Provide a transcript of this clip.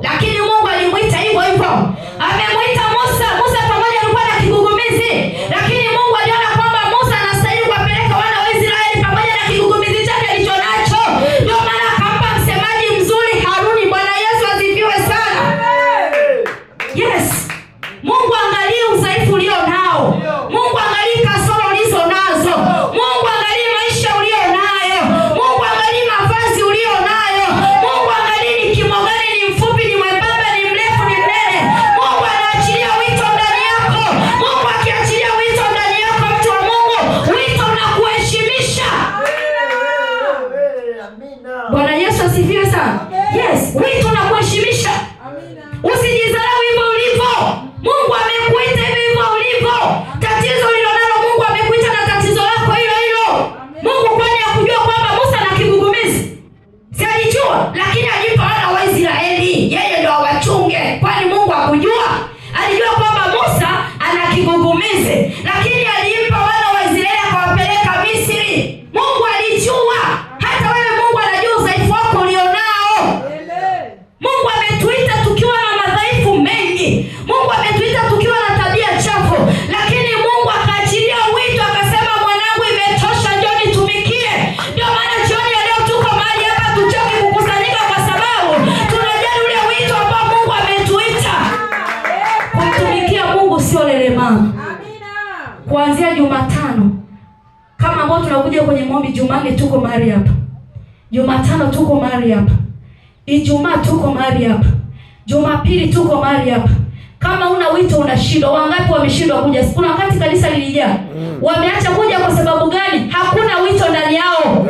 Lakini Mungu alimuita hivyo hivyo. Amemuita Musa. Musa pamoja alikuwa na kigugumizi, lakini Mungu aliona kwamba Musa anastahili kuwapeleka wana wa Israeli pamoja na kigugumizi chake alichonacho. Ndio maana akampa msemaji mzuri Haruni. Bwana Yesu asifiwe sana. Yes. Mungu angalie udhaifu ulio nao. Mungu angalie kasoro ulizo nazo. Mungu angalie maisha ulio nayo. Mungu angalie mavazi ulio nayo. Mungu angalie ni kimo gani, ni mfupi, ni mwembamba, ni mrefu, ni mnene. Mungu anaachilia wito ndani yako. Mungu akiachilia wito ndani yako, mtu wa Mungu, wito unakuheshimisha. Bwana Yesu asifiwe sana. Yes, wito unakuheshimisha. Usijidharau hivyo ulivyo. Mungu amekuita hivyo ulivyo. Tatizo ulilonalo Mungu amekuita na tatizo lako hilo hilo. Mungu kwani hakujua kwamba Musa ana kigugumizi? Si alijua, lakini alipa wana wa Israeli yeye ndio awachunge. Kwani Mungu hakujua? Alijua kwamba Musa ana kigugumizi, lakini alimpa wana wa Israeli akawapeleka Misri. Mungu alijua. Hata wewe Mungu anajua udhaifu wako ulionao. Mungu ametuita tukiwa na madhaifu mengi. Mungu ametuita tukiwa na tabia chafu, lakini Mungu akaachilia wito akasema, mwanangu, imetosha, njoo nitumikie. Ndio maana jioni ya leo tuko mahali hapa, tuchoke kukusanyika kwa sababu tunajali ule wito ambao Mungu ametuita. Kumtumikia Mungu sio lelemama. Kuanzia Jumatano kama ambao tunakuja kwenye maombi, Jumanne tuko mahali hapa, Jumatano tuko mahali hapa, Ijumaa tuko mahali hapa, Jumapili tuko mahali hapa. Kama una wito unashindwa. Wangapi wameshindwa kuja? Kuna wakati kanisa lilijaa. Wameacha kuja kwa sababu gani? Hakuna wito ndani yao.